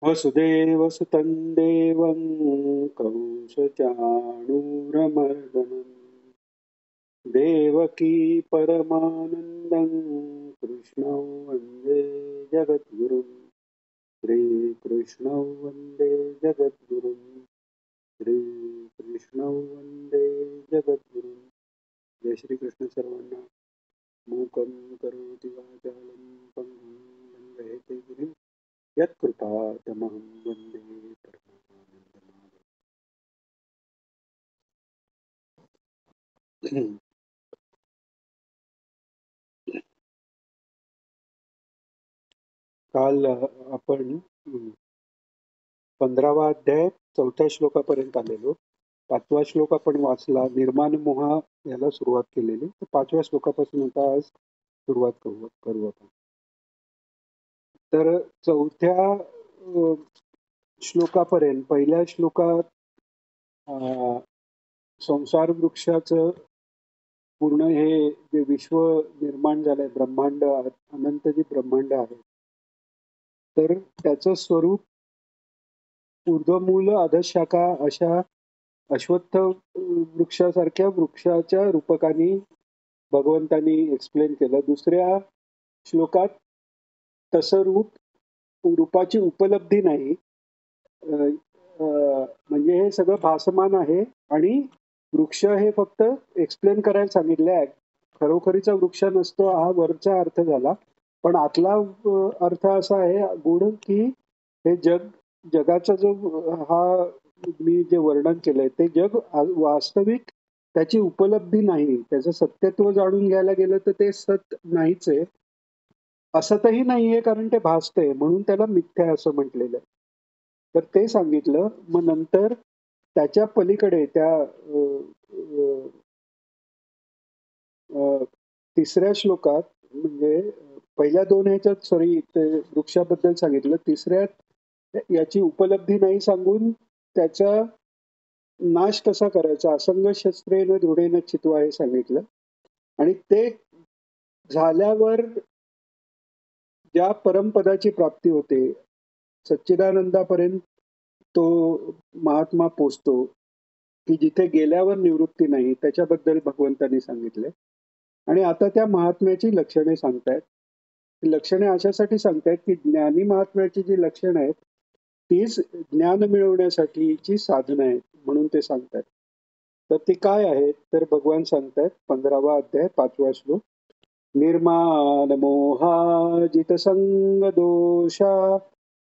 वसुदेवसुतं देवं कंसचाणूरमर्दनम् देवकी परमानन्दं कृष्णौ वन्दे जगद्गुरुम् श्रीकृष्णौ वन्दे जगद्गुरुम् श्रीकृष्णौ वन्दे जगद्गुरुम्. जय श्रीकृष्ण सर्वांना. मूकं करोति वाचालं पङ्गुं लङ्घयते गिरिं यत्कृपातमहं वन्दे परमानन्दमाधवम्. काल आपण 15वा अध्याय 4थ्या श्लोकापर्यंत आलेलो. 5वा श्लोक आपण वाचला. निर्माण मोहा याला सुरुवात केलेली. तर 5व्या श्लोकापासून आता आज सुरुवात करू आपण. तर 4थ्या श्लोकापर्यंत पहिल्या श्लोकात संसार वृक्षाचं पूर्ण हे जे विश्व निर्माण झालंय, ब्रह्मांड अनंत जी ब्रह्मांड आहे, तर त्याचं स्वरूप ऊर्ध्वमूल अधशाखा अशा अश्वत्थ वृक्षासारख्या वृक्षाच्या रूपकाने भगवंतांनी एक्सप्लेन केलं. दुसऱ्या श्लोकात तसं रूपाची उपलब्धी नाही. म्हणजे हे सगळं भासमान आहे आणि वृक्ष हे फक्त एक्सप्लेन करायला सांगितलंय. खरोखरीचा वृक्ष नसतो हा वरचा अर्थ झाला. पण आतला अर्थ असा आहे गुढ की हे जगाचा जो हा मी जे वर्णन केलंय ते जग वास्तविक त्याची उपलब्धी नाही. त्याचं सत्यत्व जाणून घ्यायला गेलं तर ते सत नाहीच आहे. असतही नाहीये कारण ते भासतंय म्हणून त्याला मिथ्या असं म्हटलेलं आहे. तर ते सांगितलं. मग नंतर त्याच्या पलीकडे त्या तिसऱ्या श्लोकात म्हणजे पहिल्या दोन ह्याच्यात सॉरी ते वृक्षाबद्दल सांगितलं. तिसऱ्यात याची उपलब्धी नाही सांगून त्याचा नाश कसा करायचा असंग शस्त्रेन दृढेन चित्वा हे सांगितलं. आणि ते झाल्यावर ज्या परमपदाची प्राप्ती होते सच्चिदानंदापर्यंत तो महात्मा पोचतो की जिथे गेल्यावर निवृत्ती नाही त्याच्याबद्दल भगवंतांनी सांगितले. आणि आता त्या महात्म्याची लक्षणे सांगतायत. लक्षणे अशासाठी सांगतायत की ज्ञानी महात्म्याची जी लक्षणं आहेत तीच ज्ञान मिळवण्यासाठीची साधनं आहेत म्हणून ते सांगतायत. तर ती काय आहेत तर भगवान सांगतायत 15वा अध्याय 5वा श्लोक. निर्माण मोहाजित संग दोषा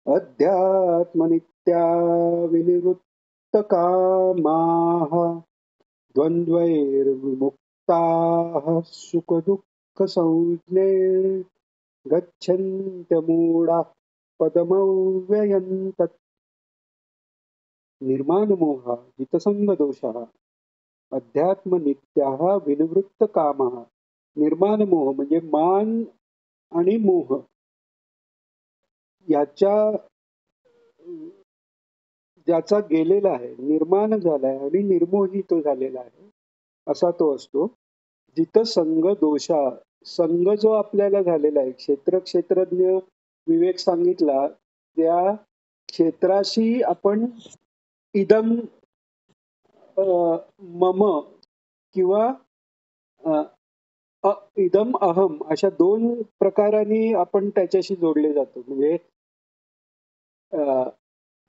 अध्यात्मनित्या विनिवृत्त कामाः द्वन्द्वैर्विमुक्ताः सुखदुःखसंज्ञे गच्छन्त्यमूढाः पदमव्ययम् तत्. निर्माणमोह जितसंगदोषः अध्यात्मनित्याः विनिवृत्तकामाः. निर्माणमोह म्हणजे मान आणि मोह याच्या ज्याचा गेलेला आहे, निर्माण झालाय आणि निर्मोही तो झालेला आहे असा तो असतो. जिथं संग दोषा, संग जो आपल्याला झालेला आहे, क्षेत्रज्ञ विवेक सांगितला, त्या क्षेत्राशी आपण इदम मम किंवा इदम अहम अशा दोन प्रकारांनी आपण त्याच्याशी जोडले जातो. म्हणजे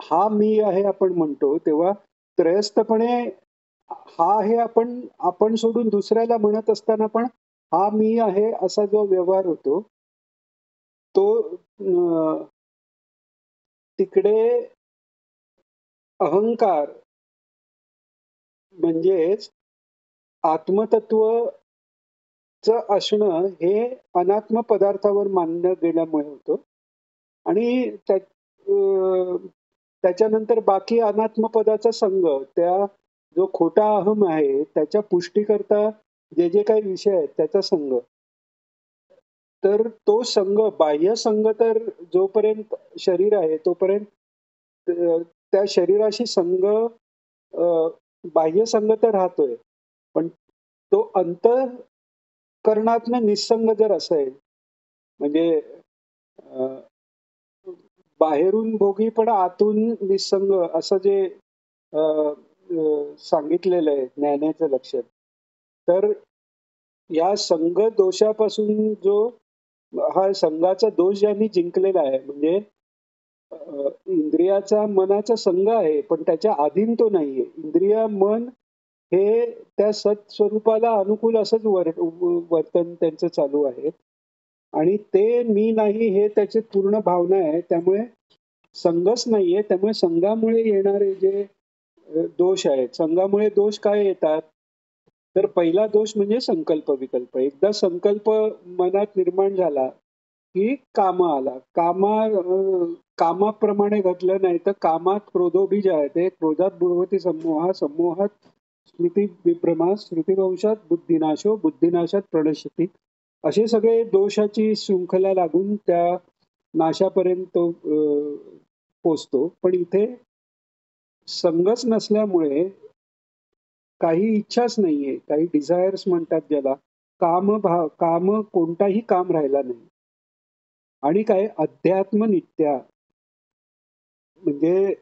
हा मी आहे आपण म्हणतो तेव्हा त्रयस्थपणे हा हे आपण आपण सोडून दुसऱ्याला म्हणत असताना पण हा मी आहे असा जो व्यवहार होतो तो तिकडे अहंकार म्हणजेच आत्मतत्वचं असणं हे अनात्म पदार्थावर मानलं गेल्यामुळे होतं. आणि त्याच्यानंतर बाकी अनात्म पदाचा संघ त्या जो खोटा अहम आहे त्याच्या पुष्टीकरता जे जे काही विषय आहेत त्याचा संघ. तर तो संघ बाह्य संघ तर जोपर्यंत शरीर आहे तोपर्यंत त्या शरीराशी संघ बाह्य संघ तर राहतोय. पण तो अंतःकरणातनं निस्संग जर असेल म्हणजे बाहेरून भोगी पण आतून निसंग असं जे सांगितलेलं आहे ज्ञानाचं लक्षण. तर या संघ दोषापासून जो हा संघाचा दोष ज्यांनी जिंकलेला आहे म्हणजे इंद्रियाचा मनाचा संघ आहे पण त्याच्या अधीन तो नाहीये. इंद्रिय मन हे त्या सत्स्वरूपाला अनुकूल असंच वर्तन त्यांचं चालू आहे. आणि ते मी नाही हे त्याची पूर्ण भावना आहे. त्यामुळे संघच नाहीये. त्यामुळे संघामुळे येणारे जे दोष आहेत. संघामुळे दोष काय येतात? तर पहिला दोष म्हणजे संकल्प विकल्प. एकदा संकल्प मनात निर्माण झाला, की काम आला. कामाप्रमाणे घडलं नाही तर कामात क्रोधोबीज आहे. ते क्रोधात बुडवती समूहा, समूहात स्मृती विभ्रमा, स्मृतिभ्रंशात बुद्धिनाशो, बुद्धिनाशात प्रणश्यती. असे सगळे दोषाची शृंखला लागून त्या नाशापर्यंत तो पोचतो. पण इथे संघच नसल्यामुळे काही इच्छाच नाहीये. काही डिझायर्स म्हणतात ज्याला. काम कोणताही काम राहिला नाही. आणि काय अध्यात्म नित्या म्हणजे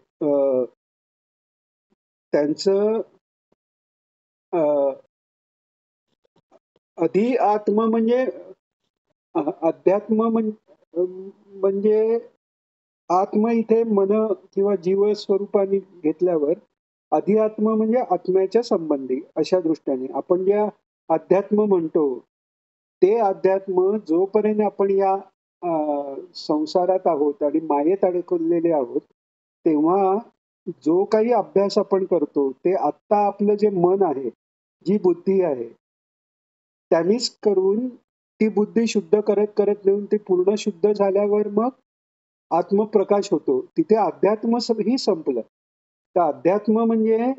त्यांचं अधि आत्म म्हणजे अध्यात्म म्हणजे आत्म इथे मन किंवा जीव स्वरूपाने घेतल्यावर अध्यात्म म्हणजे आत्म्याच्या संबंधी अशा दृष्टीने आपण ज्या अध्यात्म म्हणतो ते अध्यात्म जोपर्यंत आपण या संसारात आहोत आणि मायेत अडकलेले आहोत तेव्हा जो काही अभ्यास आपण करतो ते आत्ता आपलं जे मन आहे जी बुद्धी आहे त्यांनीच करून ती बुद्धी शुद्ध करत करत नेऊन ती पूर्ण शुद्ध झाल्यावर मग आत्मप्रकाश होतो. तिथे अध्यात्म ही संपलं. तर अध्यात्म म्हणजे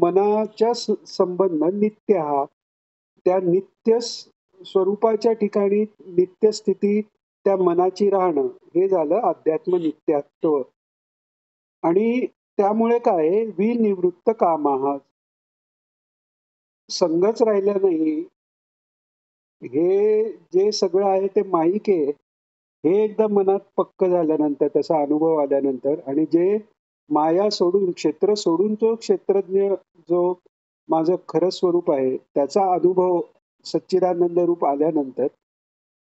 मनाच्या संबंध नित्य हा त्या नित्य स्वरूपाच्या ठिकाणी नित्य स्थिती त्या मनाची राहणं हे झालं अध्यात्म नित्यात्व. आणि त्यामुळे काय विनिवृत्त कामाहा संघच राहिला नाही. हे जे सगळं आहे ते माईक आहे. हे एकदा मनात पक्क झाल्यानंतर त्याचा अनुभव आल्यानंतर आणि जे माया सोडून क्षेत्र सोडून तो क्षेत्रज्ञ जो माझं खरं स्वरूप आहे त्याचा अनुभव सच्चिदानंद रूप आल्यानंतर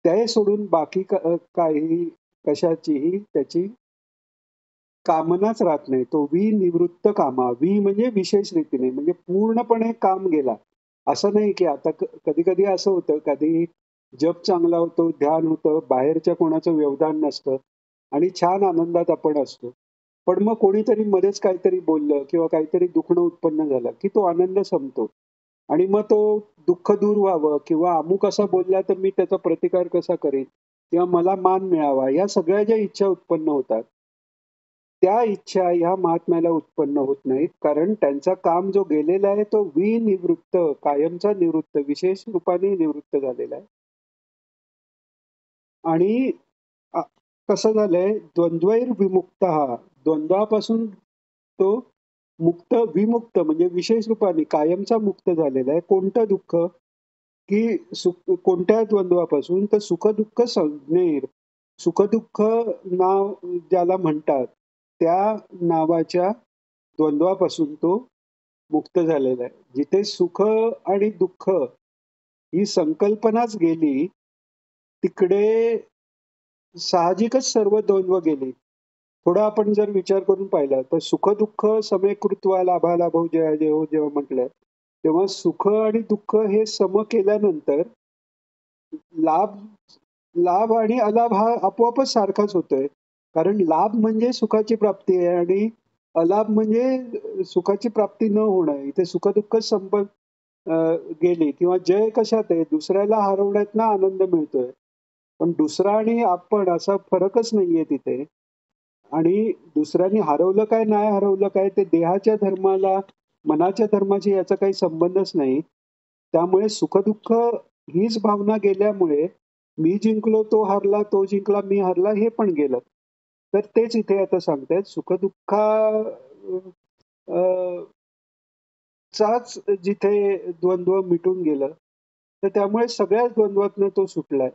ते सोडून बाकी काही कशाचीही त्याची कामनाच राहत नाही. तो विनिवृत्त कामा. म्हणजे विशेष रीतीने म्हणजे पूर्णपणे काम गेला. असं नाही की आता कधी कधी असं होतं कधी जप चांगला होतो, ध्यान होतं, बाहेरच्या कोणाचं व्यवधान नसतं आणि छान आनंदात आपण असतो. पण मग कोणीतरी मध्येच काहीतरी बोललं किंवा काहीतरी दुखणं उत्पन्न झालं की तो आनंद संपतो. आणि मग तो दुःख दूर व्हावं किंवा अमुक असा बोलला तर मी त्याचा प्रतिकार कसा करेन किंवा मला मान मिळावा या सगळ्या ज्या इच्छा उत्पन्न होतात त्या इच्छा ह्या महात्म्याला उत्पन्न होत नाहीत. कारण त्यांचा काम जो गेलेला आहे तो विनिवृत्त, कायमचा निवृत्त, विशेष रूपाने निवृत्त झालेला आहे. आणि कसं झालंय द्वंद्वैर विमुक्त हा द्वंद्वापासून तो विमुक्त म्हणजे विशेष रूपाने कायमचा मुक्त झालेला आहे. कोणतं दुःख की कोणत्या द्वंद्वापासून तर सुख दुःख संज्ञेर सुखदुःख नाव ज्याला म्हणतात त्या नावाच्या द्वंद्वापासून तो मुक्त झालेला आहे. जिथे सुख आणि दुःख ही संकल्पनाच गेली तिकडे साहजिकच सर्व द्वंद्व गेले. थोडा आपण जर विचार करून पाहिला तर सुख दुःख समेकृत्वा लाभा लाभो जया जय हो जेव्हा म्हटलंय तेव्हा सुख आणि दुःख हे सम केल्यानंतर लाभ लाभ आणि अलाभ हा आपोआपच सारखाच होतोय. कारण लाभ म्हणजे सुखाची प्राप्ती आहे आणि अलाभ म्हणजे सुखाची प्राप्ती न होणं. इथे सुख-दुःख गेली किंवा जय कशात आहे? दुसऱ्याला हरवण्यातनं आनंद मिळतोय. पण दुसरा आणि आपण असा फरकच नाहीये तिथे. आणि दुसऱ्याने हरवलं काय, नाही हरवलं काय ते देहाच्या धर्माला, मनाच्या धर्माशी याचा काही संबंधच नाही. त्यामुळे सुख-दुःख हीच भावना गेल्यामुळे मी जिंकलो, तो हारला, तो जिंकला, मी हारला हे पण गेलं. तर तेच इथे आता सांगतायत सुख-दुःखा चाच जिथे द्वंद्व मिटून गेलं, तर त्यामुळे सगळ्याच द्वंद्वातनं तो सुटलाय.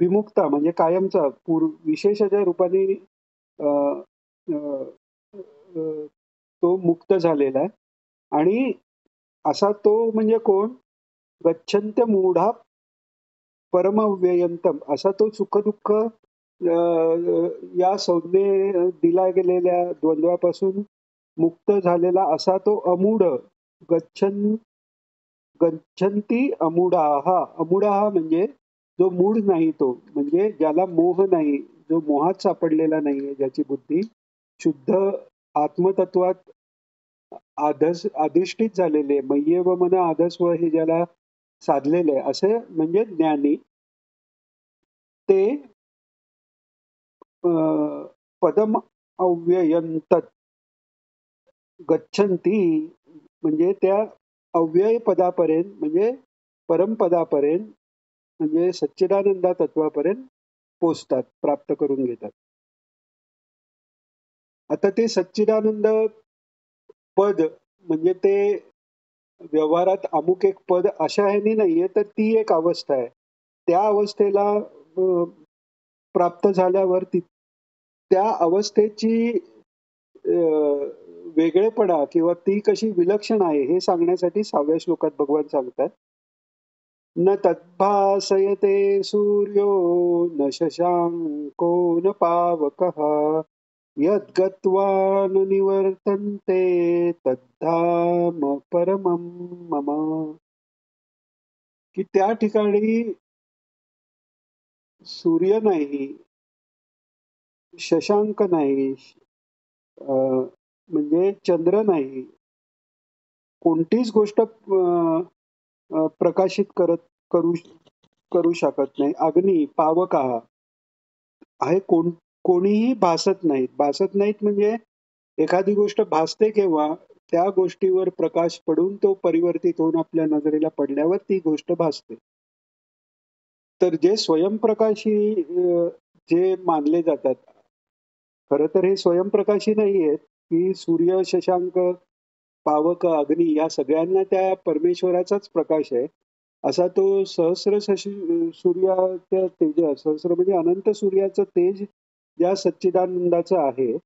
विमुक्ता म्हणजे कायमचा विशेषाच्या रूपाने अ, अ, अ, तो मुक्त झालेला आहे. आणि असा तो म्हणजे कोण? गच्छन्त्य मूढा परमव्ययंतम असा तो सुख-दुःख या संज्ञे दिल्या गेलेल्या द्वंद्वापासून मुक्त झालेला असा तो अमूढ गच्छन् गच्छन्ती अमूढाः. अमूढाः म्हणजे जो मूढ नाही तो, म्हणजे ज्याला मोह नाही, जो मोहात सापडलेला नाहीये, ज्याची बुद्धी शुद्ध आत्मतत्वात अधिष्ठित झालेले मय्येव मन आधस्व हे ज्याला साधलेले आहे, असे म्हणजे ज्ञानी ते पदम अव्ययंतत गच्छन्ती म्हणजे त्या अव्यय पदापर्यंत म्हणजे परमपदापर्यंत म्हणजे सच्चिदानंद तत्वापर्यंत पोचतात, प्राप्त करून घेतात. आता ते सच्चिदानंद पद म्हणजे ते व्यवहारात अमुक एक पद अशा ह्यानी नाहीये, तर ती एक अवस्था आहे. त्या अवस्थेला प्राप्त झाल्यावर त्या अवस्थेची वेगळेपणा किंवा ती कशी विलक्षण आहे हे सांगण्यासाठी 6व्या श्लोकात भगवान सांगतात. न तद्भासयते सूर्यो न शशांको न पावकः यद्गत्वा न निवर्तन्ते तद्धाम परमं मम. की त्या ठिकाणी सूर्य नाही, शशांक नाही, म्हणजे चंद्र नाही, कोणतीच गोष्ट प्रकाशित करू करू शकत नाही. अग्नी, पावक आहे कोणीही भासत नाहीत. भासत नाहीत म्हणजे एखादी गोष्ट भासते केव्हा? त्या गोष्टीवर प्रकाश पडून तो परिवर्तित होऊन आपल्या नजरेला पडल्यावर ती गोष्ट भासते. तर जे स्वयंप्रकाशी जे मानले जातात, खरं तर हे स्वयंप्रकाशी नाहीयेत, की सूर्य, शशांक, पावक, अग्नी या सगळ्यांना त्या परमेश्वराचाच प्रकाश आहे. असा तो सहस्र सूर्याच्या सहस्र म्हणजे अनंत सूर्याचं तेज ज्या सच्चिदानंदाचं आहे,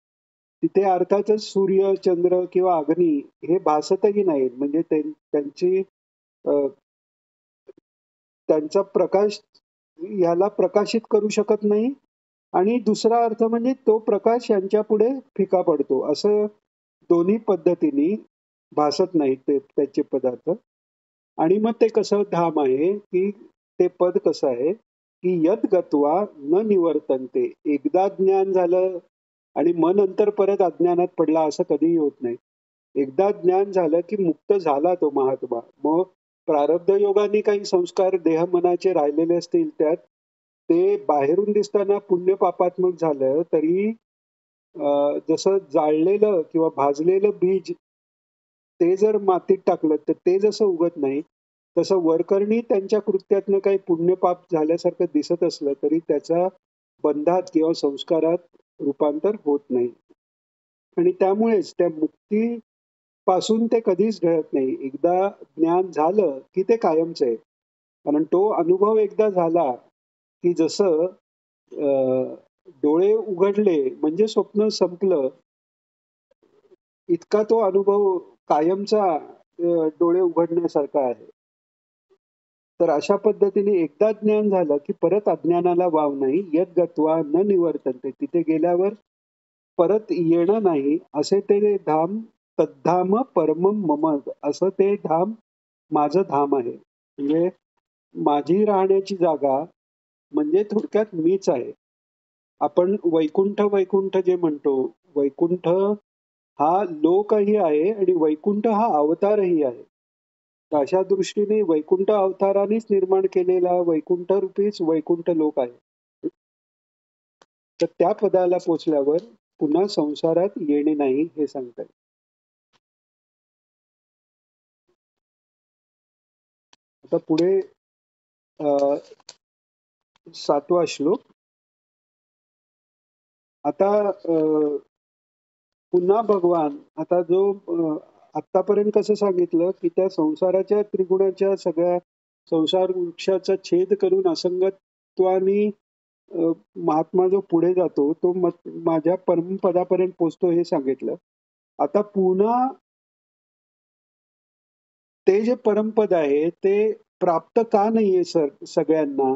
तिथे अर्थातच सूर्य, चंद्र किंवा अग्नी हे भासतही नाहीत. म्हणजे त्यांची त्यांचा प्रकाश ह्याला प्रकाशित करू शकत नाही आणि दुसरा अर्थ म्हणजे तो प्रकाश यांच्यापुढे फिका पडतो. असं दोन्ही पद्धतीने भासत नाहीत त्याचे पदार्थ. आणि मग ते कसं धाम आहे, की ते पद कसं आहे, की यत गत्वा न निवर्तन्ते. एकदा ज्ञान झालं आणि मग नंतर परत अज्ञानात पडला असं कधीही होत नाही. एकदा ज्ञान झालं की मुक्त झाला तो महात्मा. मग प्रारब्ध योगाने काही संस्कार देह मनाचे राहिलेले असतील त्यात ते बाहेरून दिसताना पुण्य पापात्मक झालं तरी जसं जाळलेलं किंवा भाजलेलं बीज ते जर मातीत टाकलं तर ते जसं उगत नाही, तसं वरकरणी त्यांच्या कृत्यातनं काही पुण्यपाप झाल्यासारखं दिसत असलं तरी त्याचा बंधात किंवा संस्कारात रूपांतर होत नाही. आणि त्यामुळेच त्या मुक्तीपासून ते कधीच ढळत नाही. एकदा ज्ञान झालं की ते कायमचं आहे. कारण तो अनुभव एकदा झाला की जसं डोळे उघडले म्हणजे स्वप्न संपलं, इतका तो अनुभव कायमचा डोळे उघडण्यासारखा आहे. तर अशा पद्धतीने एकदा ज्ञान झालं की परत अज्ञानाला वाव नाही. यत गत्वा न निवर्तन्ते. तिथे गेल्यावर परत येणं नाही असे ते धाम तद्धाम परमं मम असं ते धाम माझं धाम आहे. म्हणजे माझी राहण्याची जागा म्हणजे थोडक्यात मीच आहे. आपण वैकुंठ वैकुंठ जे म्हणतो, वैकुंठ हा लोकही आहे आणि वैकुंठ हा अवतारही आहे. तर अशा दृष्टीने वैकुंठ अवतारानेच निर्माण केलेला वैकुंठ रूपीच वैकुंठ लोक आहे. तर त्या पदाला पोचल्यावर पुन्हा संसारात येणे नाही हे सांगतात. आता पुढे 7वा श्लोक. आता पुन्हा भगवान आता जो आतापर्यंत कसं सांगितलं की त्या संसाराच्या त्रिगुणाच्या सगळ्या संसार वृक्षाचा छेद करून असंगत्वानी महात्मा जो पुढे जातो तो माझ्या परमपदापर्यंत पोचतो हे सांगितलं. आता पुन्हा ते जे परमपद आहे ते प्राप्त का नाहीये सगळ्यांना?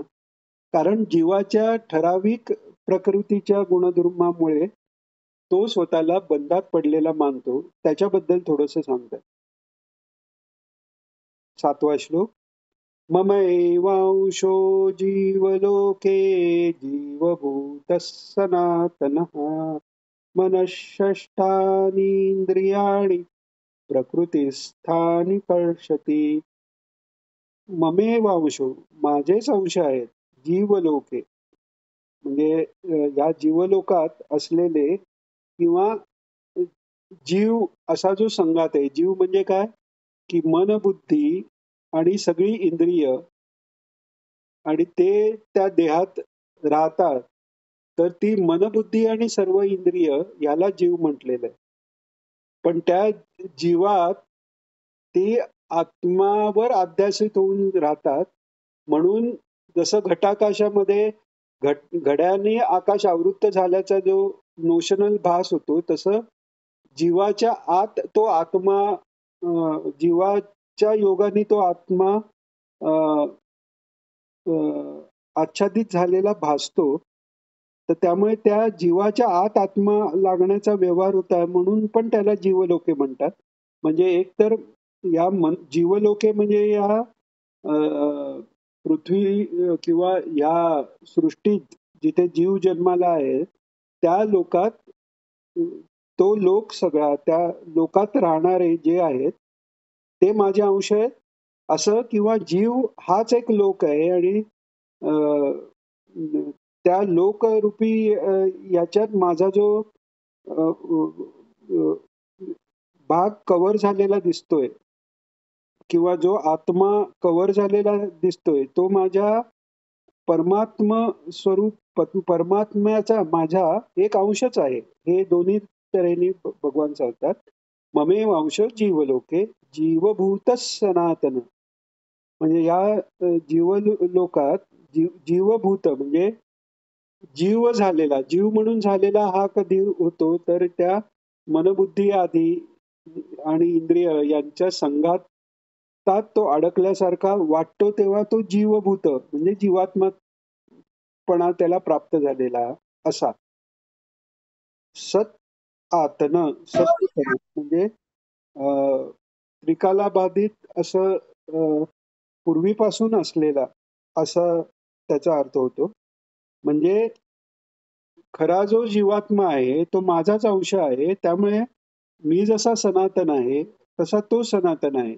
कारण जीवाच्या ठराविक प्रकृतीच्या गुणधर्मामुळे तो स्वतःला बंधात पडलेला मानतो. त्याच्याबद्दल थोडंसं सांगतात. 7वा श्लोक. ममैवांशो जीवलोके जीवभूतः सनातनः मनःषष्ठानीन्द्रियाणि प्रकृतिस्थानि कर्षति. ममेवांशो माझेच अंश आहेत. जीवलोके म्हणजे या जीवलोकात असलेले किंवा जीव असा जो संघात आहे. जीव म्हणजे काय? की मन, बुद्धी आणि सगळी इंद्रिय आणि ते त्या देहात राहतात. तर ती मनबुद्धी आणि सर्व इंद्रिय याला जीव म्हटलेलं आहे. पण त्या जीवात ती आत्मावर अध्यासित होऊन राहतात. म्हणून जसं घटाकाशामध्ये घड्याने आकाश आवृत्त झाल्याचा जो नोशनल भास होतो, तसं जीवाच्या आत तो आत्मा जीवाच्या योगाने तो आत्मा आच्छादित झालेला भासतो. तर त्यामुळे त्या जीवाच्या आत आत्मा लागण्याचा व्यवहार होता म्हणून पण त्याला जीवलोके म्हणतात. म्हणजे एकतर या जीवलोके म्हणजे या पृथ्वी किंवा या सृष्टीत जिथे जीव जन्माला आहे त्या लोकात तो लोक सगळा त्या लोकात राहणारे जे आहेत ते माझे अंश आहेत असं, किंवा जीव हाच एक लोक आहे आणि त्या लोकरूपी याच्यात माझा जो भाग कव्हर झालेला दिसतोय किंवा जो आत्मा कव्हर झालेला दिसतोय तो माझ्या परमात्म स्वरूप परमात्म्याचा माझा एक अंशच आहे. हे दोन्ही तऱ्हेने भगवान सांगतात. ममेव अंश जीवलोके जीवभूत सनातन. म्हणजे या जीवलोकात जीवभूत म्हणजे जीव झालेला, जीव म्हणून झालेला हा कधी होतो तर त्या मनबुद्धी आधी आणि इंद्रिय यांच्या संघातात तो अडकल्यासारखा वाटतो तेव्हा तो जीवभूत म्हणजे जीवात्मपणा त्याला प्राप्त झालेला असा. सत आतन सत्य म्हणजे त्रिकालाबाधित असं पूर्वीपासून असलेला असा त्याचा अर्थ होतो. म्हणजे खरा जो जीवात्मा आहे तो माझाच अंश आहे. त्यामुळे मी जसा सनातन आहे तसा तो सनातन आहे.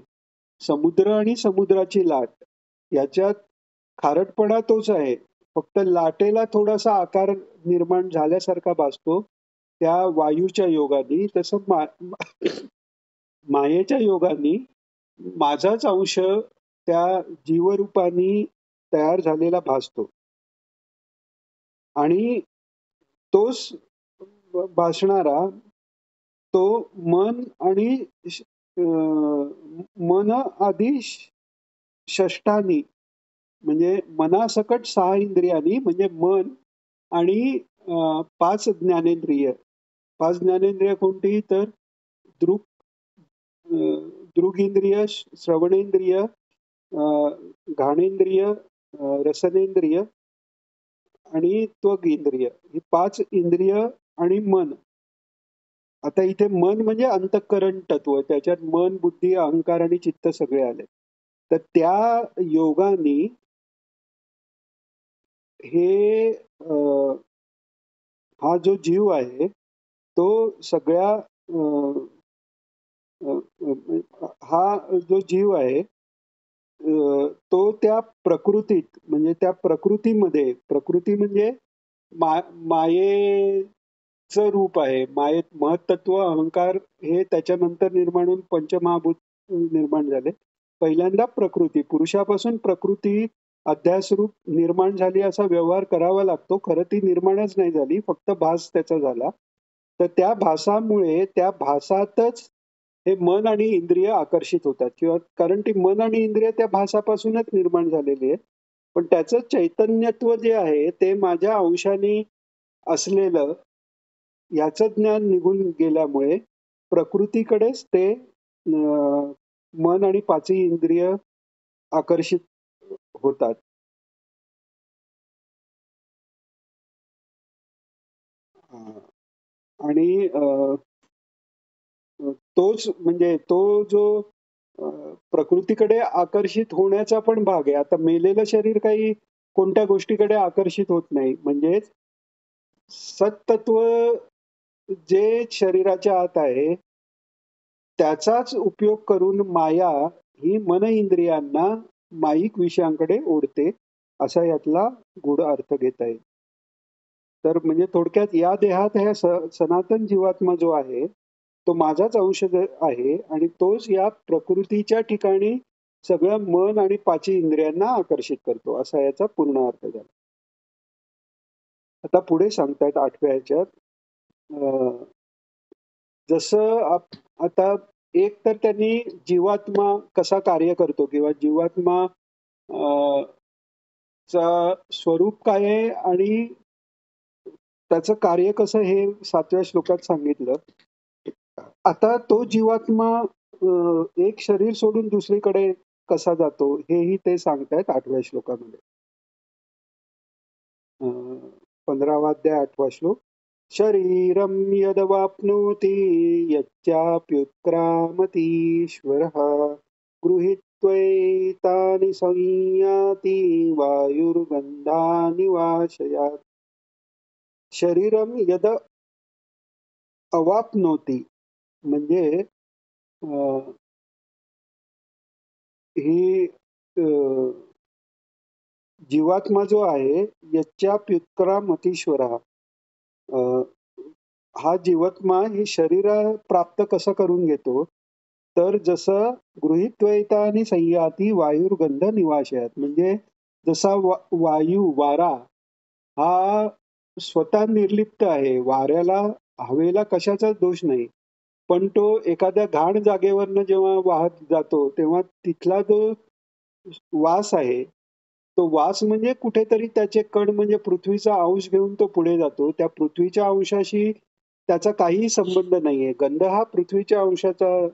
समुद्र आणि समुद्राची लाट याच्यात खारटपणा तोच आहे. फक्त लाटेला थोडासा आकार निर्माण झाल्यासारखा भासतो त्या वायूच्या योगाने. तसं मायेच्या योगाने माझाच अंश त्या जीवरूपाने तयार झालेला भासतो आणि तोच भासणारा तो मन आणि मन आधी षष्ठानी म्हणजे मनासकट 6 इंद्रियांनी म्हणजे मन आणि 5 ज्ञानेंद्रिय. 5 ज्ञानेंद्रिय कोणती? तर दृक दृगेंद्रिय, श्रवणेंद्रिय, घाणेंद्रिय, रसनेंद्रिय आणि त्वग इंद्रिय. ही 5 इंद्रिय आणि मन. आता इथे मन म्हणजे अंतःकरण तत्व. त्याच्यात मन, बुद्धी, अहंकार आणि चित्त सगळे आले. तर त्या योगाने हे हा जो जीव आहे तो सगळ्या हा जो जीव आहे तो त्या प्रकृतीत म्हणजे त्या प्रकृतीमध्ये, प्रकृती म्हणजे मायेचं रूप आहे. मायेत महत्त्व, अहंकार हे त्याच्यानंतर निर्माण होऊन पंचमहाभूत निर्माण झाले. पहिल्यांदा प्रकृती, पुरुषापासून प्रकृती अध्यासरूप निर्माण झाली असा व्यवहार करावा लागतो. खरं ती निर्माणच नाही झाली, फक्त भास त्याचा झाला. तर त्या भासामुळे त्या भासातच हे मन आणि इंद्रिय आकर्षित होतात किंवा कारण ती मन आणि इंद्रिय त्या भासापासूनच निर्माण झालेली आहेत. पण त्याचं चैतन्यत्व जे आहे ते माझ्या अंशाने असलेलं याचं ज्ञान निघून गेल्यामुळे प्रकृतीकडेच ते मन आणि पाचही इंद्रिय आकर्षित होतात. अं, आणि तोच म्हणजे तो जो प्रकृतीकडे आकर्षित होण्याचा पण भाग आहे. आता मेलेलं शरीर काही कोणत्या गोष्टीकडे आकर्षित होत नाही. म्हणजे सत्तत्व जे शरीराच्या आत आहे, त्याचाच उपयोग करून माया ही मन इंद्रियांना माईक विषयांकडे ओढते, असा यातला गूढ अर्थ घेता येईल. तर म्हणजे थोडक्यात या देहात ह्या सनातन जीवात्मा जो आहे, तो माझाच अंश आहे आणि तोच या प्रकृतीच्या ठिकाणी सगळं मन आणि पाची इंद्रियांना आकर्षित करतो, असा याचा पूर्ण अर्थ झाला. आता पुढे सांगतायत 8व्या ह्याच्यात, जसं आता एक तर त्यांनी जीवात्मा कसा कार्य करतो किंवा जीवात्मा अ, चा स्वरूप काय आहे आणि त्याचं कार्य कसं हे 7व्या श्लोकात सांगितलं. आता तो जीवात्मा एक शरीर सोडून दुसरीकडे कसा जातो हेही ते सांगतायत 8व्या श्लोकामध्ये. 15वा अध्याय 8वा श्लोक. शरीरं यदवाप्नोति यच्चाप्युत्क्रामतीश्वरः गृहीत्वैतानि संयाति वायुर्गन्धानि वाशयात्. शरीरम यद अवाप्नोति म्हणजे ही जीवात्मा जो आहे यच्चाप्युत्क्रामतीश्वरः, हा जीवात्मा ही शरीर प्राप्त कसं करून घेतो, तर जसं गृहीत्वैता आणि संयाती वायुर्गंध निवाशयात, म्हणजे जसा वायू वारा हा स्वतः निर्लिप्त आहे. वाऱ्याला हवेला कशाचाच दोष नाही. पण तो एखाद्या घाण जागेवरनं जेव्हा वाहत जातो तेव्हा तिथला जो वास आहे, तो वास म्हणजे कुठेतरी त्याचे कण म्हणजे पृथ्वीचा अंश घेऊन तो पुढे जातो. त्या पृथ्वीच्या अंशाशी त्याचा काहीही संबंध नाहीये. गंध हा पृथ्वीच्या अंशाचा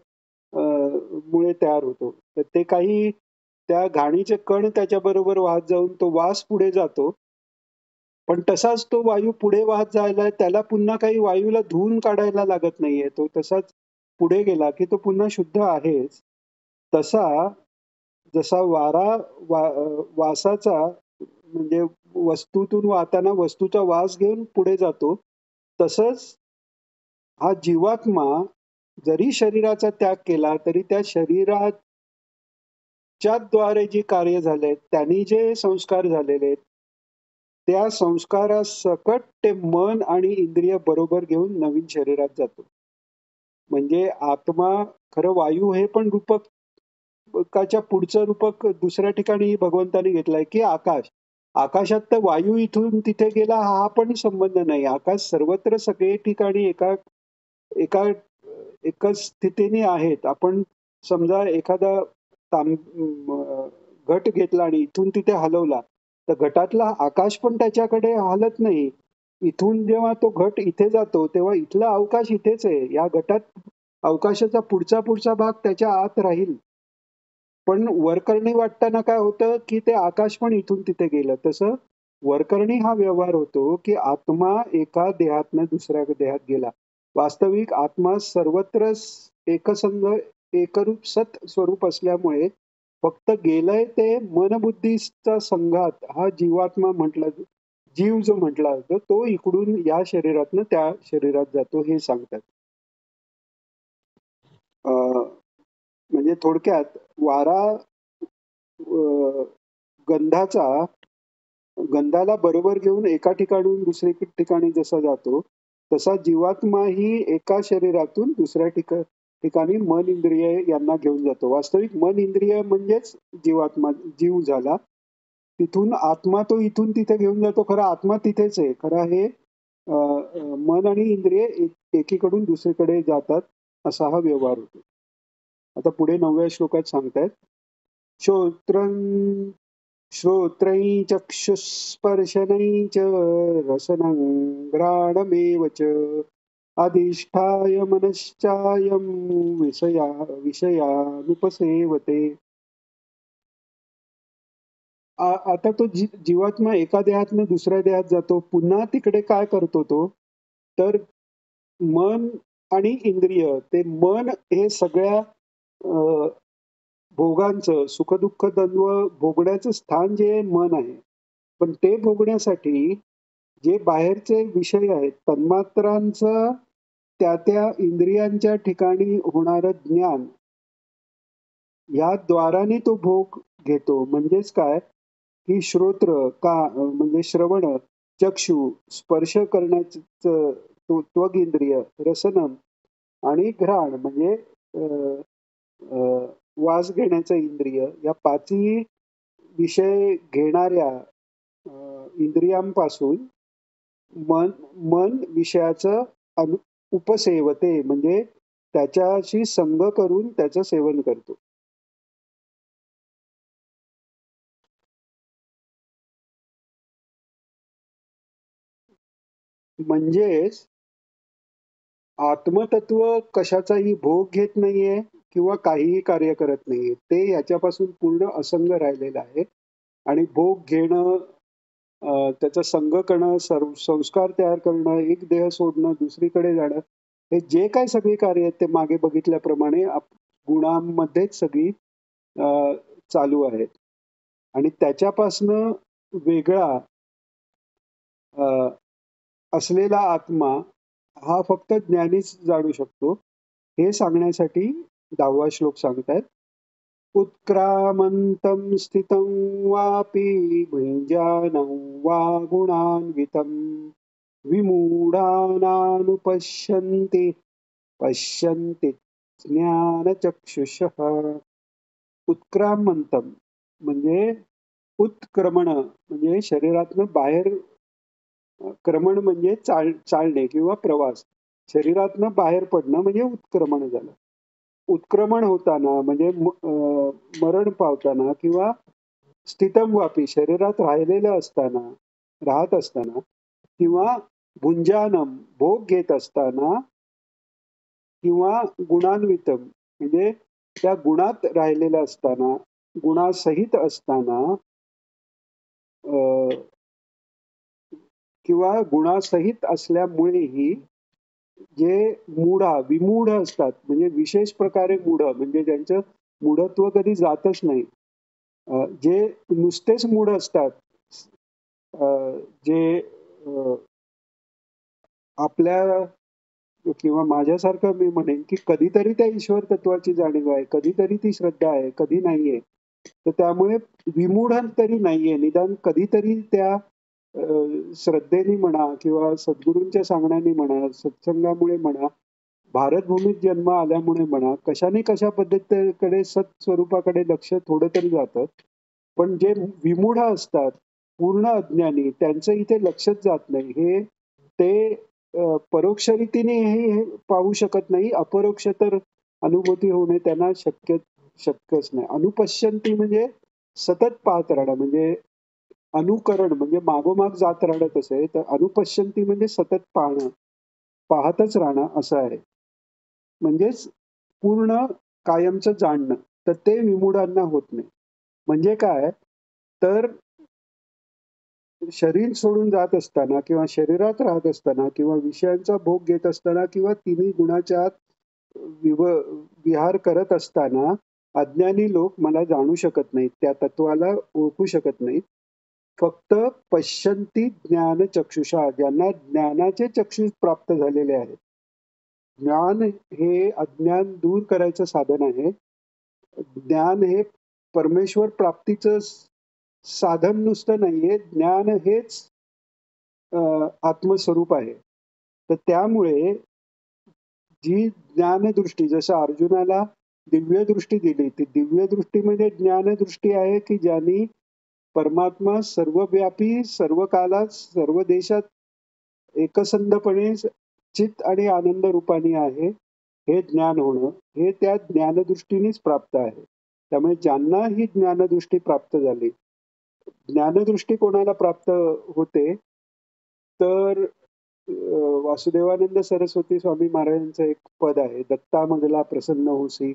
मुळे तयार होतो. तर ते काही त्या घाणीचे कण त्याच्याबरोबर वाहत जाऊन तो वास पुढे जातो. पण तसाच तो वायू पुढे वाहत जायला त्याला पुन्हा काही वायूला धुवून काढायला लागत नाहीये. तो तसाच पुढे गेला की तो पुन्हा शुद्ध आहेच. तसा जसा वारा वासाचा म्हणजे वस्तूतून वाहताना वस्तूचा वास घेऊन पुढे जातो, तसंच हा जीवात्मा जरी शरीराचा त्याग केला तरी त्या शरीराच्या द्वारे जी कार्य झालेत, त्यांनी जे संस्कार झालेले आहेत, त्या संस्कारासकट ते मन आणि इंद्रिय बरोबर घेऊन नवीन शरीरात जातो. म्हणजे आत्मा खरं वायू हे पण रूपकाच्या पुढचं रूपक दुसऱ्या ठिकाणी भगवंताने घेतलंय की आकाश. आकाशात तर वायू इथून तिथे गेला हा पण संबंध नाही. आकाश सर्वत्र सगळे ठिकाणी एका एका एकच स्थितीने आहेत. आपण समजा एखादा घट घेतला आणि इथून तिथे हलवला, तर घटातला आकाश पण त्याच्याकडे हलत नाही. इथून जेव्हा तो घट इथे जातो तेव्हा इथला अवकाश इथेच आहे. या घटात अवकाशाचा पुढचा पुढचा भाग त्याच्या आत राहील. पण वरकरणी वाटताना काय होतं की ते आकाश पण इथून तिथे गेलं. तसं वरकरणी हा व्यवहार होतो की आत्मा एका देहातनं दुसऱ्या देहात गेला. वास्तविक आत्मा सर्वत्र एकसंग एकरूप सत स्वरूप असल्यामुळे फक्त गेलंय ते मनबुद्धीचा संघात हा जीवात्मा म्हटला, जीव जो म्हटला जातो तो इकडून या शरीरातनं त्या शरीरात जातो हे सांगतात. म्हणजे थोडक्यात वारा गंधाचा गंधाला बरोबर घेऊन एका ठिकाणून दुसऱ्या ठिकाणी जसा जातो, तसा जीवात्मा ही एका शरीरातून दुसऱ्या ठिकाणी मन इंद्रिय यांना घेऊन जातो. वास्तविक मन इंद्रिय म्हणजेच जीवात्मा, जीव झाला. तिथून आत्मा तो इथून तिथे घेऊन जातो. खरा आत्मा तिथेच आहे. खरा हे मन आणि इंद्रिय एकीकडून दुसरीकडे जातात, असा हा व्यवहार होतो. आता पुढे 9व्या श्लोकात सांगतायत, श्रोत्रं श्रोत्रैः चक्षुस्पर्शनैः च रसनं घ्राणमेव च अधिष्ठाय मनश्चायं विषयानुपसेवते. आता तो जीवात्मा एका देहातनं दुसऱ्या देहात जातो. पुन्हा तिकडे काय करतो तो? तर मन आणि इंद्रिय, ते मन हे सगळ्या अ, भोगांचं, सुख-दुःख द्वंद्व भोगण्याचं स्थान जे आहे मन आहे. पण ते भोगण्यासाठी जे बाहेरचे विषय आहेत, तन्मात्रांचं त्या इंद्रियांच्या ठिकाणी होणारं ज्ञान, या द्वाराने तो भोग घेतो. म्हणजेच काय, की श्रोत्र म्हणजे श्रवण, चक्षु, स्पर्श करण्याचं त्वग इंद्रिय, रसनम आणि घ्राण म्हणजे अ, अ, वास घेण्याचं इंद्रिय, या पाचही विषय घेणाऱ्या इंद्रियांपासून मन मन विषयाचं उपसेवते म्हणजे त्याच्याशी संग करून त्याचं सेवन करतो. म्हणजेच आत्मतत्व कशाचाही भोग घेत नाहीये किंवा काहीही कार्य करत नाहीये. ते याच्यापासून पूर्ण असंग राहिलेलं आहे. आणि भोग घेणं, त्याचा संग करणं, संस्कार तयार करणं, एक देह सोडणं, दुसरीकडे जाणं, हे जे काही सगळी कार्य आहेत ते मागे बघितल्याप्रमाणे गुणांमध्येच सगळी अ, चालू आहेत. आणि त्याच्यापासनं वेगळा अ, असलेला आत्मा हा फक्त ज्ञानीच जाणू शकतो. हे सांगण्यासाठी 10वा श्लोक सांगतायत. उत्क्रामन्तं स्थितं वापि भुञ्जानं वा गुणान्वितं विमूढानानुपश्यन्ति पश्यन्ति ज्ञानचक्षुषः. उत्क्रामंतम म्हणजे उत्क्रमण म्हणजे शरीरातनं बाहेर, क्रमण म्हणजे चालणे किंवा प्रवास. शरीरातनं बाहेर पडणं म्हणजे उत्क्रमण झालं. उत्क्रमण होताना म्हणजे मरण पावताना किंवा स्थितम वापी शरीरात राहिलेलं असताना, राहत असताना, किंवा भुंजानम भोग घेत असताना, किंवा गुणान्वितम म्हणजे त्या गुणात राहिलेलं असताना, गुणासहित असताना, अ, किंवा गुणासहित असल्यामुळेही जे विमूढ असतात म्हणजे विशेष प्रकारे मूढ म्हणजे ज्यांचं मूढत्व कधी जातच नाही, जे नुसतेच मूढ असतात, अ, जे अ, आपल्या किंवा माझ्यासारखं मी म्हणेन की कधीतरी त्या ईश्वर तत्वाची जाणीव आहे, कधीतरी ती श्रद्धा आहे, कधी नाहीये. तर त्यामुळे विमूढ तरी नाहीये, निदान कधीतरी त्या श्रद्धेने म्हणा किंवा सद्गुरूंच्या सांगण्याने म्हणा, सत्संगामुळे म्हणा, भारतभूमीत जन्म आल्यामुळे म्हणा, कशाने कशा पद्धतीकडे सत्स्वरूपाकडे लक्ष थोडं तरी जातं. पण जे विमूढ असतात, पूर्ण अज्ञानी, त्यांचं इथे लक्षच जात नाही. ते परोक्ष रीतीने हे पाहू शकत नाही. अपरोक्ष तर अनुभूती होणे त्यांना शक्यच नाही. अनुपश्यंती म्हणजे सतत पाहत राहणं, म्हणजे अनुकरण म्हणजे मागोमाग जात राहणं कसं आहे, तर अनुपश्यंती म्हणजे सतत पाहणं, पाहतच राहणं असं आहे. म्हणजेच पूर्ण कायमचं जाणणं. तर ते विमूढांना होत नाही. म्हणजे काय, तर शरीर सोडून जात असताना किंवा शरीरात राहत असताना किंवा विषयांचा भोग घेत असताना किंवा तिन्ही गुणाच्या आत विव विहार करत असताना अज्ञानी लोक मला जाणू शकत नाहीत. त्या तत्वाला ओळखू शकत नाहीत. फक्त पश्यन्ति ज्ञान चक्षुषा, ज्यांना ज्ञानाचे चक्षु प्राप्त झालेले आहेत. ज्ञान हे अज्ञान दूर करायचं साधन आहे. ज्ञान हे परमेश्वर प्राप्तीचं साधन नुसतं नाहीये. ज्ञान हेच आत्मस्वरूप आहे. तर त्यामुळे जी ज्ञानदृष्टी, जसं अर्जुनाला दिव्य दृष्टी दिली, ती दिव्य दृष्टी म्हणजे ज्ञानदृष्टी आहे की ज्यांनी परमात्मा सर्वव्यापी, सर्व कालात, सर्व देशात एकसंधपणे चित आणि आनंद रूपाने आहे. हे ज्ञान होणं, हे त्या ज्ञानदृष्टीनेच प्राप्त आहे. त्यामुळे ज्यांना ही ज्ञानदृष्टी प्राप्त झाली, ज्ञानदृष्टी कोणाला प्राप्त होते तर वासुदेवानंद सरस्वती स्वामी महाराजांचं एक पद आहे, दत्ता मगला प्रसन्न होसी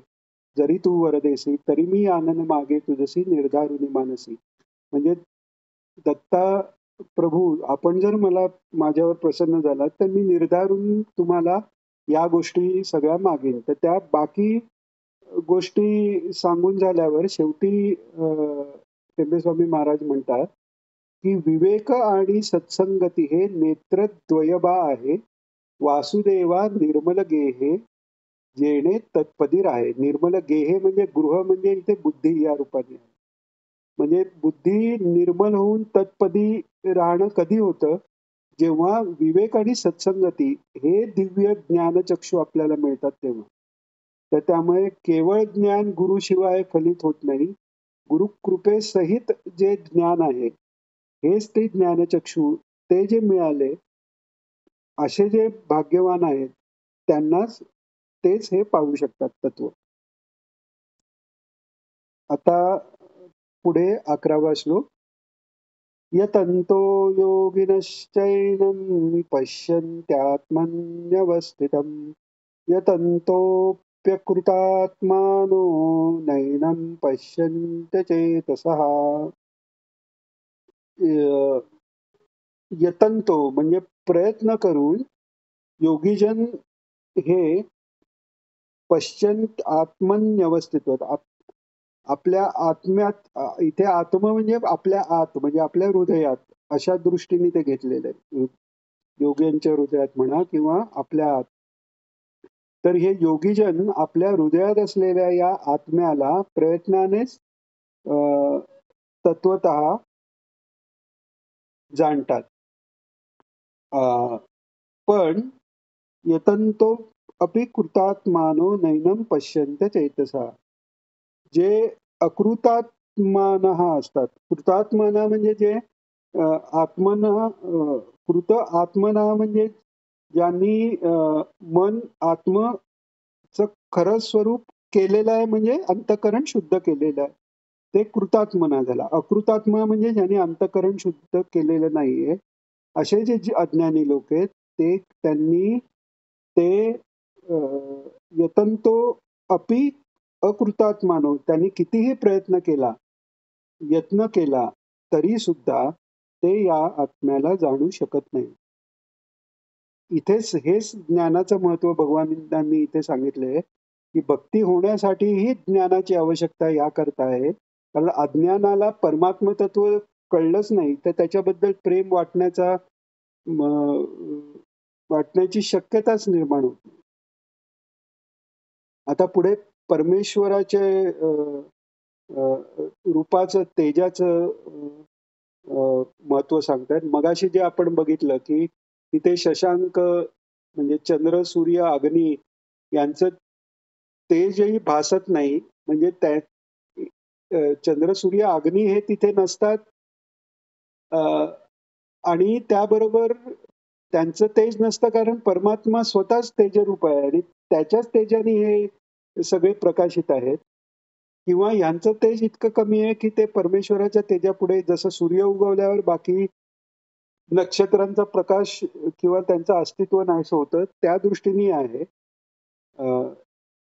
जरी तू वरदेसी तरी मी आनंद मागे तुझसी निर्धारुनी मानसी. म्हणजे दत्ता प्रभू, आपण जर माझ्यावर प्रसन्न झालात तर मी निर्धारून तुम्हाला या गोष्टी सगळ्या मागेन. तर त्या बाकी गोष्टी सांगून झाल्यावर शेवटी टेंबेस्वामी महाराज म्हणतात की विवेक आणि सत्संगती हे नेत्रद्वयबा आहे, वासुदेवा निर्मल गेहे जेणे तत्पदी राहे. निर्मल गेहे म्हणजे गृह, म्हणजे इथे बुद्धी या रूपाने आहे. म्हणजे बुद्धी निर्मल होऊन तत्पदी राहणं कधी होतं, जेव्हा विवेक आणि सत्संगती हे दिव्य ज्ञानचक्षु आपल्याला मिळतात तेव्हा. तर त्यामुळे केवळ ज्ञान गुरुशिवाय फलित होत नाही. गुरुकृपेसहित जे ज्ञान आहे हेच ते ज्ञानचक्षु, ते जे मिळाले असे जे भाग्यवान आहेत त्यांनाच तेच हे पाहू शकतात तत्व. आता पुढे 11वा श्लोक. यतन्तो योगिनश्चैनं पश्यन्त्यात्मन्यवस्थितं यतन्तोऽप्यकृतात्मानो नैनं पश्यन्त्यचेतसः. यतन्तो म्हणजे प्रयत्न करून योगीजन हे पश्यन्त आत्मन्यवस्थित होत. आपल्या आत्म्यात, इथे आत्म म्हणजे आपल्या आत, म्हणजे आपल्या हृदयात, अशा दृष्टीने ते घेतलेलं आहे. योग्यांच्या हृदयात म्हणा किंवा आपल्या आत. तर हे योगीजन आपल्या हृदयात असलेल्या या आत्म्याला प्रयत्नानेच तत्वतः जाणतात. पण यतन्तो अपि कृतात्मानो नैनं पश्यन्त्य चेतसा. जे अकृतात्मानः असतात. कृतात्माना म्हणजे जे आत्मना कृत आत्मना म्हणजे ज्यांनी मन आत्मचं खरं स्वरूप केलेलं आहे, म्हणजे अंतःकरण शुद्ध केलेलं आहे, ते कृतात्मना झाला. अकृतात्मा म्हणजे ज्यांनी अंतःकरण शुद्ध केलेलं नाहीये, असे जे अज्ञानी लोक आहेत ते त्यांनी ते यतन्तो अपि अकृतात्मानो, त्यांनी कितीही प्रयत्न केला, यत्न केला, तरी सुद्धा ते या आत्म्याला जाणू शकत नाही. इथेच हेच ज्ञानाचं महत्व भगवानांनी इथे सांगितलंय की भक्ती होण्यासाठीही ज्ञानाची आवश्यकता याकरता आहे, कारण अज्ञानाला परमात्म तत्व कळलंच नाही तर त्याच्याबद्दल प्रेम वाटण्याची शक्यताच निर्माण होती. आता पुढे परमेश्वराचे रूपाचं, तेजाचं महत्व सांगतात. मगाशी जे आपण बघितलं की तिथे शशांक म्हणजे चंद्र, सूर्य, अग्नी यांचं तेजही भासत नाही. म्हणजे चंद्र, सूर्य, अग्नी हे तिथे नसतात आणि त्याबरोबर त्यांचं तेज नसतं, कारण परमात्मा स्वतःच तेजरूप आहे आणि त्याच्याच तेजाने हे सगळे प्रकाशित आहेत. किंवा यांचं तेज इतकं कमी आहे की ते परमेश्वराच्या तेजापुढे, जसं सूर्य उगवल्यावर बाकी नक्षत्रांचा प्रकाश किंवा त्यांचं अस्तित्व नाहीसं होतं, त्या दृष्टीने आहे.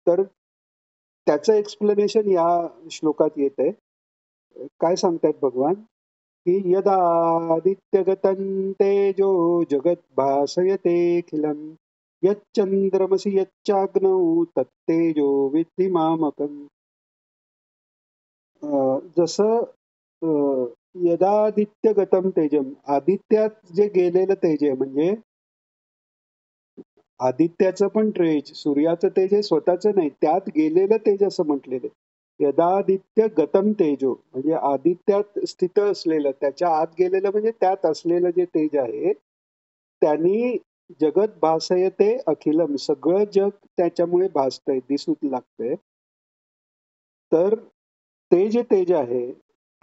तर त्याचं एक्सप्लेनेशन या श्लोकात येतंय. काय सांगतायत भगवान की यदादित्यगतं तेजो जगद्भासयतेऽखिलम् यच्चंद्रमसि यच्चाग्नौ तत्तेजो विद्धि मामकम्. जसं यदादित्यगतम तेजम, आदित्यात जे गेलेलं तेज आहे, म्हणजे आदित्याचं पण तेज, सूर्याचं तेज हे स्वतःचं नाही, त्यात गेलेलं तेज असं म्हटलेलं आहे. यदादित्य गतम तेजो म्हणजे आदित्यात स्थित असलेलं, त्याच्या आत गेलेलं म्हणजे त्यात असलेलं जे तेज आहे, त्यांनी जगत भासयते अखिलम, सगळं जग त्याच्यामुळे भासतंय, दिसू लागतंय. तर ते जे तेज आहे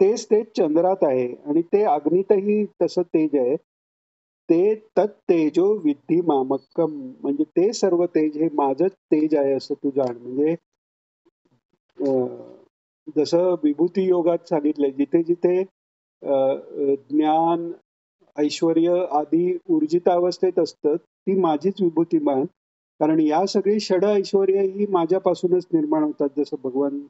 तेच तेज चंद्रात आहे आणि ते अग्नीतही तसं तेज आहे. ते तत्तेजो विद्धि मामकम, म्हणजे ते सर्व तेज हे माझंच तेज आहे असं तू जाण. म्हणजे जसं विभूती योगात सांगितलंय, जिथे जिथे ज्ञान, ऐश्वर्य आदी ऊर्जित अवस्थेत असतं, ती माझीच विभूती मान. कारण या सगळी षड ऐश्वर्य ही माझ्यापासूनच निर्माण होतात, जसं भगवान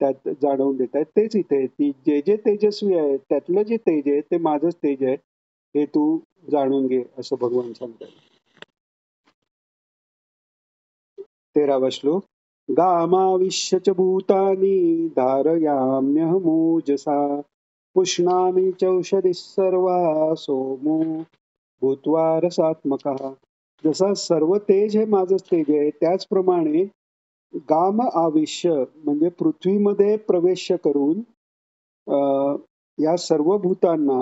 त्यात जाणवून देत आहेत. तेच इथे आहे, की जे जे तेजस्वी आहे त्यातलं जे तेज आहे ते माझंच तेज आहे, हे तू जाणून घे, असं भगवान सांगतात. 13वा श्लोक. गामाविश्य च भूतानि धारयाम्यहमोजसा पुष्णामि चौषधिः सर्वा सोमो भूत्वा रसात्मकः. जसा सर्व तेज हे माझंच तेज आहे, त्याचप्रमाणे गाम आविश्य म्हणजे पृथ्वीमध्ये प्रवेश करून या सर्व भूतांना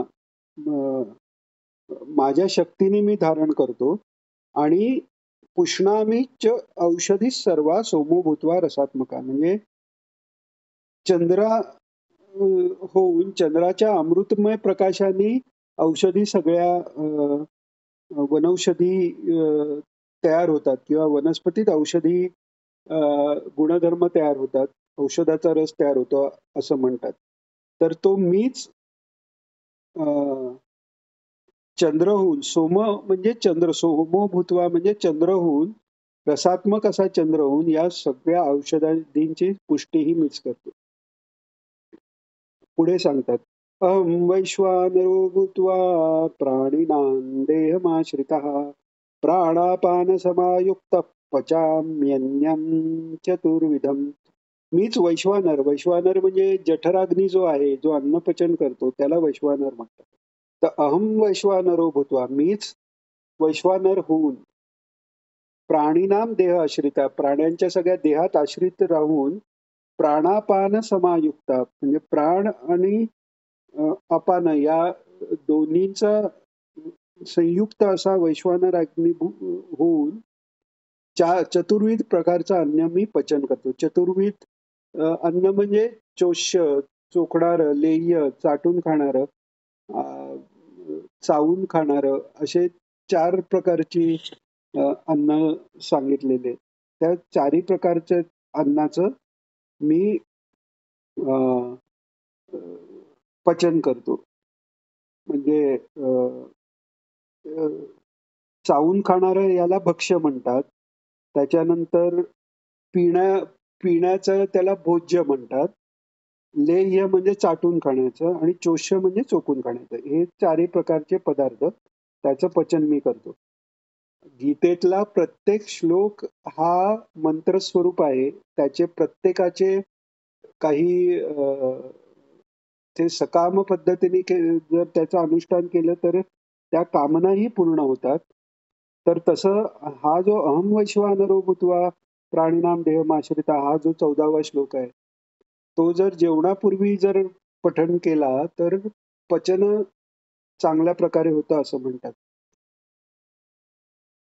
माझ्या शक्तीने मी धारण करतो आणि पुष्णामी च औषधी सर्वा सोमो भूत्वा रसात्मका. म्हणजे चंद्रा होऊन चंद्राच्या अमृतमय प्रकाशाने औषधी सगळ्या वनौषधी तयार होतात किंवा वनस्पतीत औषधी गुणधर्म तयार होतात, औषधाचा रस तयार होतो असं म्हणतात. तर तो मीच चंद्र होऊन, सोम म्हणजे चंद्र, सोमो भूतवा म्हणजे चंद्र होऊन, रसात्मक असा चंद्र होऊन या सगळ्या औषधांची पुष्टीही मीच करतो. पुढे सांगतात, अहं वैश्वानरो भूत्वा प्राणिनां देहमाश्रितः प्राणापानसमायुक्तः पचाम्यन्नं चतुर्विधम्. मीच वैश्वानर. वैश्वानर म्हणजे जठराग्नी जो आहे, जो अन्नपचन करतो, त्याला वैश्वानर म्हणतात. तर अहं वैश्वानरो भूत्वा, मीच वैश्वानर होऊन प्राणीनाम देह आश्रिता, प्राण्यांच्या सगळ्या देहात आश्रित राहून प्राणापान समायुक्ता म्हणजे प्राण आणि अपान या दोन्हीचा संयुक्त असा वैश्वानर अग्नी होऊन चतुर्विध प्रकारचं अन्न मी पचन करतो. चतुर्विध अन्न म्हणजे चोष्य, चोखणारं, लेह्य, चाटून खाणारं, चावून खाणारं, असे 4 प्रकारची अन्न सांगितलेले. त्या 4ही प्रकारच्या अन्नाचं मी पचन करतो. म्हणजे चावून खाणारं याला भक्ष्य म्हणतात. त्याच्यानंतर पिण्याचं त्याला भोज्य म्हणतात. लेह्य म्हणजे चाटून खाण्याचं आणि चोष्य म्हणजे चोखून खाण्याचं. हे 4ही प्रकारचे पदार्थ त्याचं पचन मी करतो. गीतेतला प्रत्येक श्लोक हा मंत्रस्वरूप आहे. त्याचे प्रत्येकाचे काही ते सकाम पद्धतीने जर त्याचं अनुष्ठान केलं तर त्या कामनाही पूर्ण होतात. तर तसं हा जो अहं वैश्वानरो भूत्वा प्राणिनाम देहमाश्रिता हा जो 14वा श्लोक आहे, तो जर जेवणापूर्वी जर पठण केला तर पचन चांगल्या प्रकारे होतं असं म्हणतात.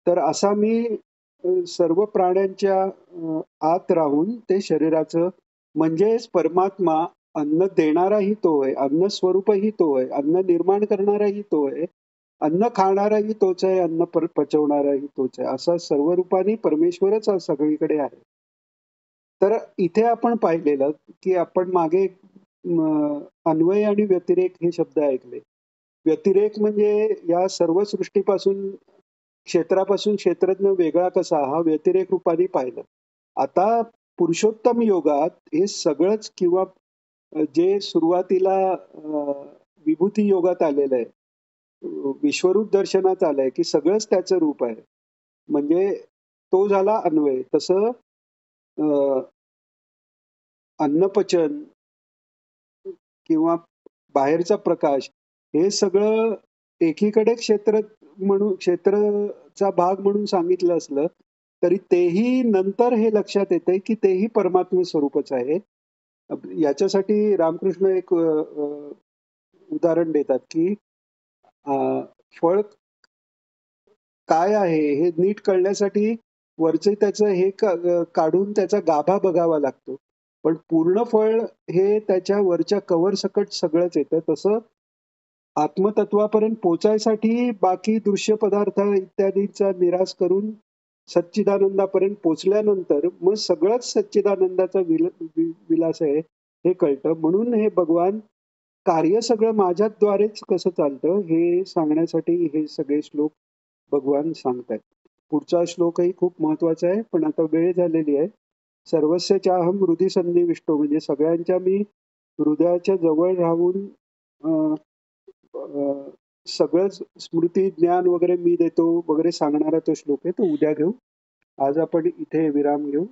तर असा मी सर्व प्राण्यांच्या आत राहून ते शरीराचं, म्हणजेच परमात्मा अन्न देणाराही तो आहे, अन्न स्वरूपही तो आहे, अन्न निर्माण करणाराही तो आहे, अन्न खाणाराही तोच आहे, अन्न पचवणाराही तोच आहे. असा सर्व रूपाने परमेश्वरच सगळीकडे आहे. तर इथे आपण पाहिलेलं की आपण मागे अन्वय आणि व्यतिरेक हे शब्द ऐकले. व्यतिरेक म्हणजे या सर्व सृष्टीपासून, क्षेत्रापासून क्षेत्रज्ञ वेगळा कसा, हा व्यतिरेक रूपाने पाहिलं. आता पुरुषोत्तम योगात हे सगळंच किंवा जे सुरुवातीला विभूती योगात आलेलं आहे, विश्वरूप दर्शनात आलंय की सगळंच त्याचं रूप आहे. म्हणजे तो झाला अन्वय. तसं अन्नपचन किंवा बाहेरचा प्रकाश हे सगळं एकीकडे क्षेत्राचा भाग म्हणून सांगितलं असलं तरी तेही नंतर हे लक्षात येतंय की तेही परमात्म स्वरूपच आहे. याच्यासाठी रामकृष्ण एक उदाहरण देतात की फळ काय आहे हे नीट कळण्यासाठी वरचे त्याचं हे काढून त्याचा गाभा बघावा लागतो. पण पूर्ण फळ हे त्याच्या वरच्या कव्हर सकट सगळंच येतं. तसं आत्मतत्वापर्यंत पोचायसाठी बाकी दृश्य पदार्थ इत्यादींचा निराश करून सच्चिदानंदापर्यंत पोचल्यानंतर मग सगळंच सच्चिदानंदाचा विलास आहे हे कळतं. म्हणून हे भगवान कार्य सगळं माझ्याद्वारेच कसं चालतं हे सांगण्यासाठी हे सगळे श्लोक भगवान सांगतायत. पुढचा श्लोकही खूप महत्वाचा आहे, पण आता वेळ झालेली आहे. सर्वस्य चाहम हृदि सन्निविष्टो म्हणजे सगळ्यांच्या मी हृदयाच्या जवळ राहून अ, अ, सगळंच स्मृती, ज्ञान वगैरे मी देतो वगैरे सांगणारा तो श्लोक आहे. तो उद्या घेऊ. आज आपण इथे विराम घेऊ.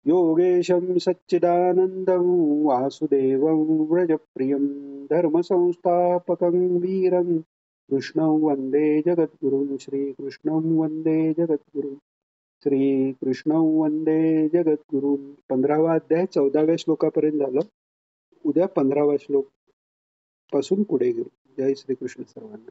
योगेशं सच्चिदानन्दं वासुदेवं व्रजप्रियं धर्मसंस्थापकं वीरं कृष्णं वन्दे जगद्गुरुं श्रीकृष्णं वन्दे जगद्गुरुं श्रीकृष्णं वन्दे जगद्गुरुं 15वा अध्याय 14व्या श्लोकापर्यंत झालं. उद्या 15वा श्लोक पासून पुढे घेऊ. जय श्रीकृष्ण सर्वांना.